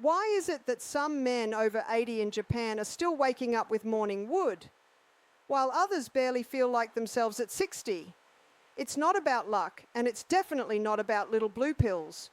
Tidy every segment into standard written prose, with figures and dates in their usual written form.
Why is it that some men over 80 in Japan are still waking up with morning wood, while others barely feel like themselves at 60? It's not about luck, and it's definitely not about little blue pills.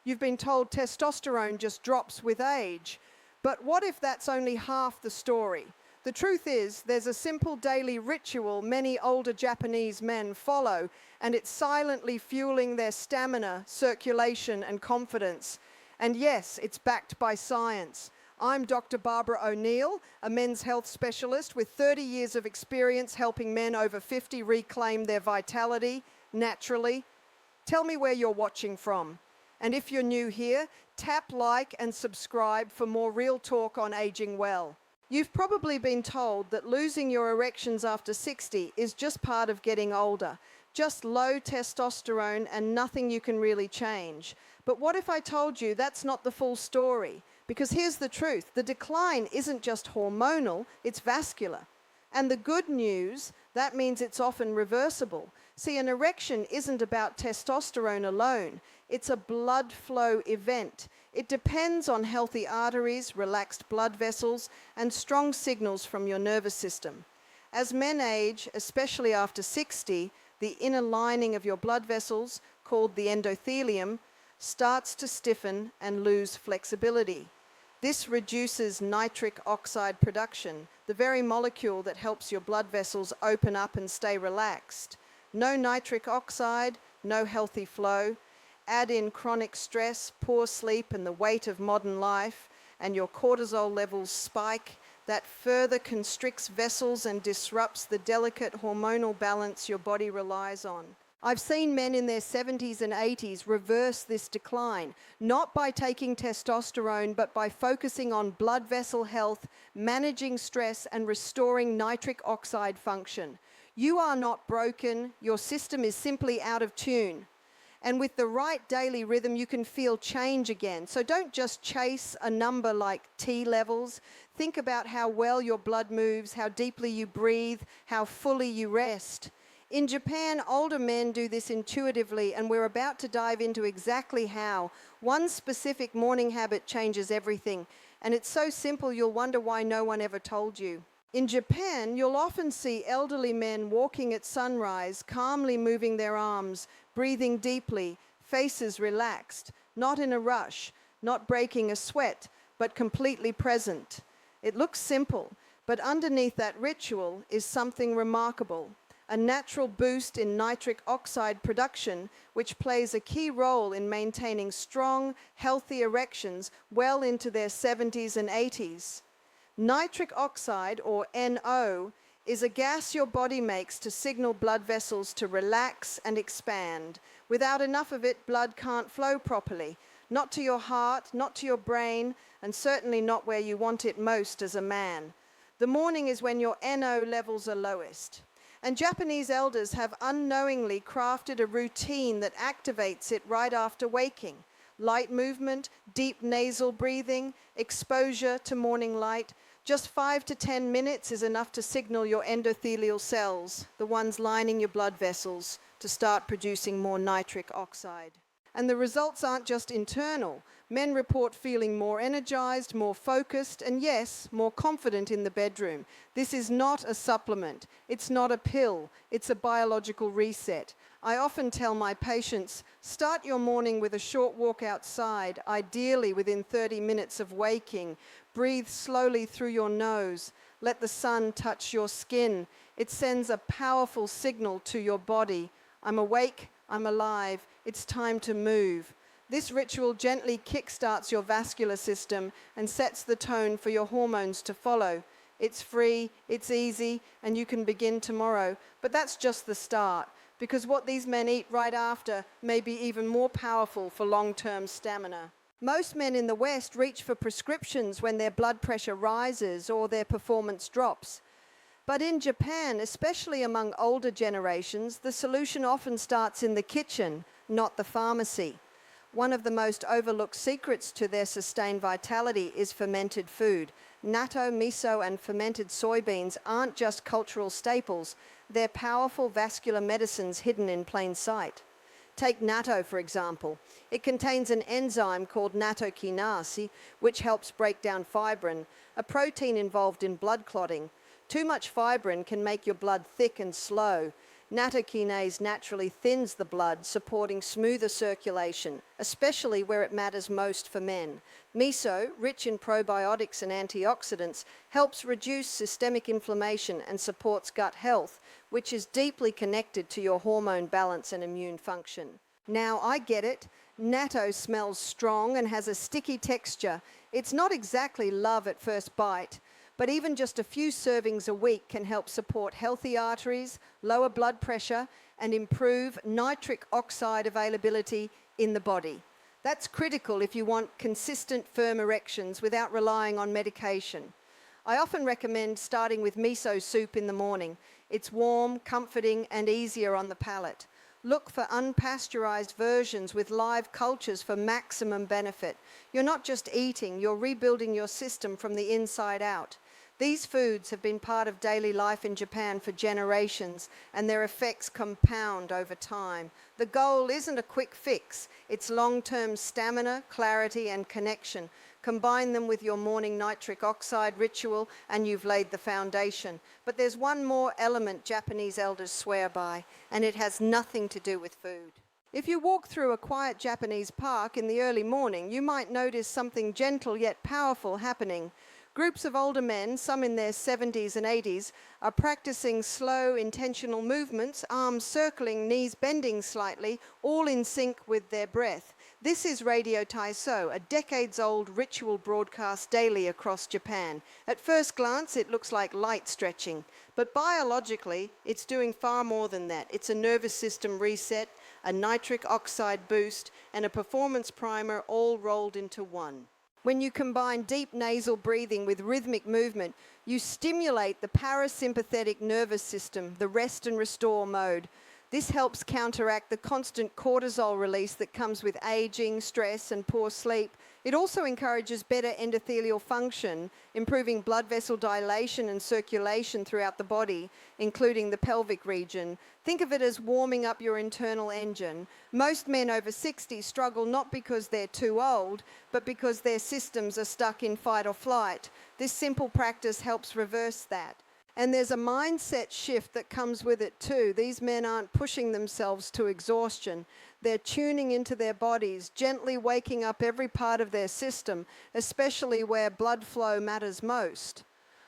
You've been told testosterone just drops with age, but what if that's only half the story? The truth is, there's a simple daily ritual many older Japanese men follow, and it's silently fueling their stamina, circulation, and confidence. And yes, it's backed by science. I'm Dr. Barbara O'Neill, a men's health specialist with 30 years of experience helping men over 50 reclaim their vitality naturally. Tell me where you're watching from. And if you're new here, tap like and subscribe for more real talk on aging well. You've probably been told that losing your erections after 60 is just part of getting older, just low testosterone and nothing you can really change. But what if I told you that's not the full story? Because here's the truth, the decline isn't just hormonal, it's vascular. And the good news, that means it's often reversible. See, an erection isn't about testosterone alone, it's a blood flow event. It depends on healthy arteries, relaxed blood vessels, and strong signals from your nervous system. As men age, especially after 60, the inner lining of your blood vessels, called the endothelium, starts to stiffen and lose flexibility. This reduces nitric oxide production, the very molecule that helps your blood vessels open up and stay relaxed. No nitric oxide, no healthy flow. Add in chronic stress, poor sleep, and the weight of modern life, and your cortisol levels spike. That further constricts vessels and disrupts the delicate hormonal balance your body relies on. I've seen men in their 70s and 80s reverse this decline, not by taking testosterone, but by focusing on blood vessel health, managing stress, and restoring nitric oxide function. You are not broken, your system is simply out of tune. And with the right daily rhythm, you can feel change again. So don't just chase a number like T levels. Think about how well your blood moves, how deeply you breathe, how fully you rest. In Japan, older men do this intuitively, and we're about to dive into exactly how. One specific morning habit changes everything, and it's so simple you'll wonder why no one ever told you. In Japan, you'll often see elderly men walking at sunrise, calmly moving their arms, breathing deeply, faces relaxed, not in a rush, not breaking a sweat, but completely present. It looks simple, but underneath that ritual is something remarkable. A natural boost in nitric oxide production, which plays a key role in maintaining strong, healthy erections well into their 70s and 80s. Nitric oxide, or NO, is a gas your body makes to signal blood vessels to relax and expand. Without enough of it, blood can't flow properly, not to your heart, not to your brain, and certainly not where you want it most as a man. The morning is when your NO levels are lowest. And Japanese elders have unknowingly crafted a routine that activates it right after waking. Light movement, deep nasal breathing, exposure to morning light. Just 5 to 10 minutes is enough to signal your endothelial cells, the ones lining your blood vessels, to start producing more nitric oxide. And the results aren't just internal. Men report feeling more energized, more focused, and yes, more confident in the bedroom. This is not a supplement. It's not a pill. It's a biological reset. I often tell my patients, start your morning with a short walk outside, ideally within 30 minutes of waking. Breathe slowly through your nose. Let the sun touch your skin. It sends a powerful signal to your body. I'm awake, I'm alive, it's time to move. This ritual gently kickstarts your vascular system and sets the tone for your hormones to follow. It's free, it's easy, and you can begin tomorrow. But that's just the start, because what these men eat right after may be even more powerful for long-term stamina. Most men in the West reach for prescriptions when their blood pressure rises or their performance drops. But in Japan, especially among older generations, the solution often starts in the kitchen, not the pharmacy. One of the most overlooked secrets to their sustained vitality is fermented food. Natto, miso, and fermented soybeans aren't just cultural staples, they're powerful vascular medicines hidden in plain sight. Take natto, for example. It contains an enzyme called nattokinase, which helps break down fibrin, a protein involved in blood clotting. Too much fibrin can make your blood thick and slow. Nattokinase naturally thins the blood, supporting smoother circulation, especially where it matters most for men. Miso, rich in probiotics and antioxidants, helps reduce systemic inflammation and supports gut health, which is deeply connected to your hormone balance and immune function. Now, I get it. Natto smells strong and has a sticky texture. It's not exactly love at first bite, but even just a few servings a week can help support healthy arteries, lower blood pressure, and improve nitric oxide availability in the body. That's critical if you want consistent, firm erections without relying on medication. I often recommend starting with miso soup in the morning. It's warm, comforting, and easier on the palate. Look for unpasteurized versions with live cultures for maximum benefit. You're not just eating, you're rebuilding your system from the inside out. These foods have been part of daily life in Japan for generations, and their effects compound over time. The goal isn't a quick fix, it's long-term stamina, clarity, and connection. Combine them with your morning nitric oxide ritual, and you've laid the foundation. But there's one more element Japanese elders swear by, and it has nothing to do with food. If you walk through a quiet Japanese park in the early morning, you might notice something gentle yet powerful happening. Groups of older men, some in their 70s and 80s, are practicing slow, intentional movements, arms circling, knees bending slightly, all in sync with their breath. This is Radio Taiso, a decades-old ritual broadcast daily across Japan. At first glance, it looks like light stretching, but biologically, it's doing far more than that. It's a nervous system reset, a nitric oxide boost, and a performance primer all rolled into one. When you combine deep nasal breathing with rhythmic movement, you stimulate the parasympathetic nervous system, the rest and restore mode. This helps counteract the constant cortisol release that comes with aging, stress, and poor sleep. It also encourages better endothelial function, improving blood vessel dilation and circulation throughout the body, including the pelvic region. Think of it as warming up your internal engine. Most men over 60 struggle not because they're too old, but because their systems are stuck in fight or flight. This simple practice helps reverse that. And there's a mindset shift that comes with it too. These men aren't pushing themselves to exhaustion. They're tuning into their bodies, gently waking up every part of their system, especially where blood flow matters most.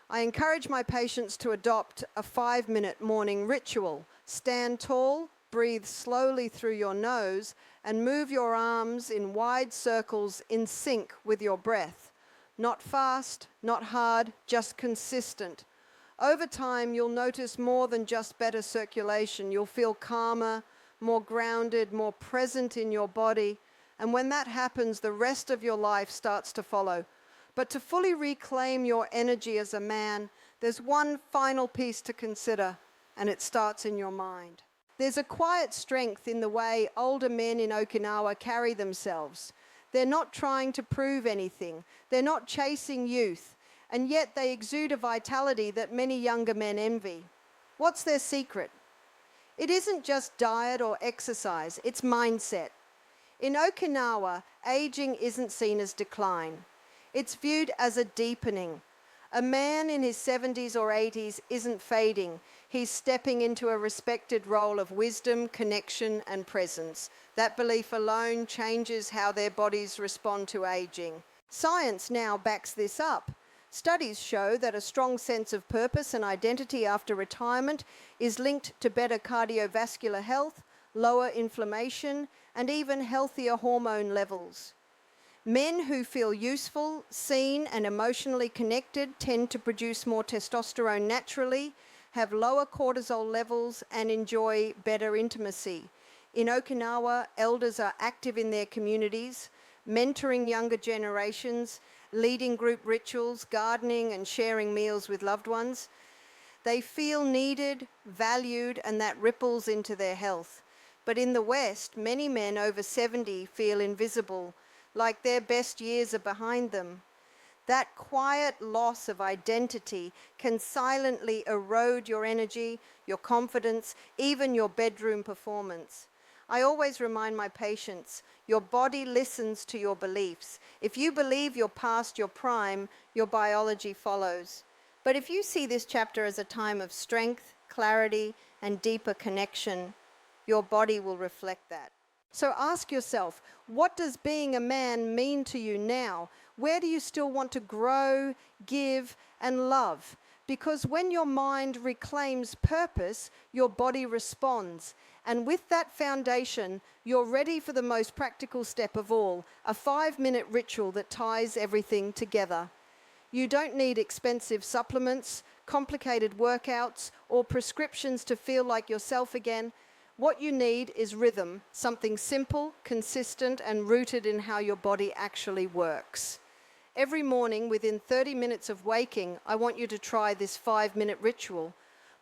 I encourage my patients to adopt a 5-minute morning ritual. Stand tall, breathe slowly through your nose, and move your arms in wide circles in sync with your breath. Not fast, not hard, just consistent. Over time, you'll notice more than just better circulation. You'll feel calmer, more grounded, more present in your body. And when that happens, the rest of your life starts to follow. But to fully reclaim your energy as a man, there's one final piece to consider, and it starts in your mind. There's a quiet strength in the way older men in Okinawa carry themselves. They're not trying to prove anything. They're not chasing youth. And yet they exude a vitality that many younger men envy. What's their secret? It isn't just diet or exercise, it's mindset. In Okinawa, aging isn't seen as decline. It's viewed as a deepening. A man in his 70s or 80s isn't fading. He's stepping into a respected role of wisdom, connection, and presence. That belief alone changes how their bodies respond to aging. Science now backs this up. Studies show that a strong sense of purpose and identity after retirement is linked to better cardiovascular health, lower inflammation, and even healthier hormone levels. Men who feel useful, seen, and emotionally connected tend to produce more testosterone naturally, have lower cortisol levels, and enjoy better intimacy. In Okinawa, elders are active in their communities, mentoring younger generations, leading group rituals, gardening, and sharing meals with loved ones. They feel needed, valued, and that ripples into their health. But in the West, many men over 70 feel invisible, like their best years are behind them. That quiet loss of identity can silently erode your energy, your confidence, even your bedroom performance. I always remind my patients, your body listens to your beliefs. If you believe you're past your prime, your biology follows. But if you see this chapter as a time of strength, clarity, and deeper connection, your body will reflect that. So ask yourself, what does being a man mean to you now? Where do you still want to grow, give, and love? Because when your mind reclaims purpose, your body responds. And with that foundation, you're ready for the most practical step of all, a 5-minute ritual that ties everything together. You don't need expensive supplements, complicated workouts, or prescriptions to feel like yourself again. What you need is rhythm, something simple, consistent, and rooted in how your body actually works. Every morning, within 30 minutes of waking, I want you to try this 5-minute ritual,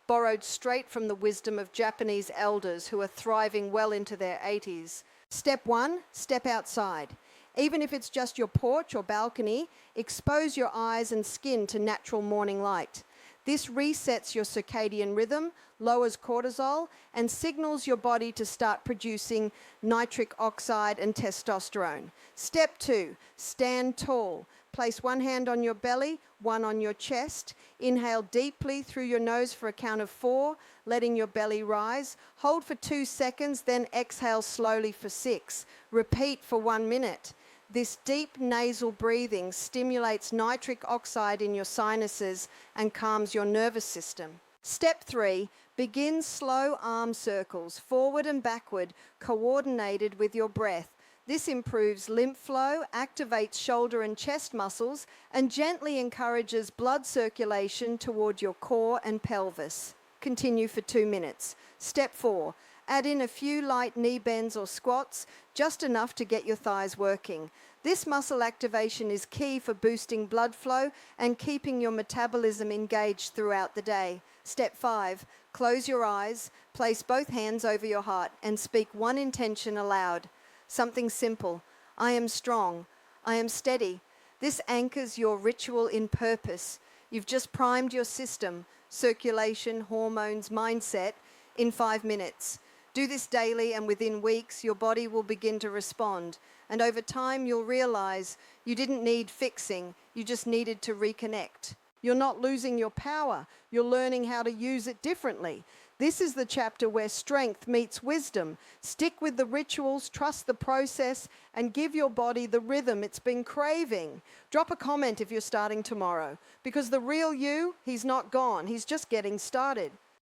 borrowed straight from the wisdom of Japanese elders who are thriving well into their 80s. Step 1, step outside. Even if it's just your porch or balcony, expose your eyes and skin to natural morning light. This resets your circadian rhythm, lowers cortisol, and signals your body to start producing nitric oxide and testosterone. Step 2, stand tall. Place one hand on your belly, one on your chest. Inhale deeply through your nose for a count of 4, letting your belly rise. Hold for 2 seconds, then exhale slowly for 6. Repeat for 1 minute. This deep nasal breathing stimulates nitric oxide in your sinuses and calms your nervous system. Step 3, begin slow arm circles, forward and backward, coordinated with your breath. This improves lymph flow, activates shoulder and chest muscles, and gently encourages blood circulation toward your core and pelvis. Continue for 2 minutes. Step 4, add in a few light knee bends or squats, just enough to get your thighs working. This muscle activation is key for boosting blood flow and keeping your metabolism engaged throughout the day. Step 5, close your eyes, place both hands over your heart, and speak one intention aloud. Something simple. I am strong. I am steady. This anchors your ritual in purpose. You've just primed your system, circulation, hormones, mindset, in 5 minutes. Do this daily, and within weeks, your body will begin to respond. And over time, you'll realize you didn't need fixing. You just needed to reconnect. You're not losing your power. You're learning how to use it differently. This is the chapter where strength meets wisdom. Stick with the rituals, trust the process, and give your body the rhythm it's been craving. Drop a comment if you're starting tomorrow, because the real you, he's not gone. He's just getting started.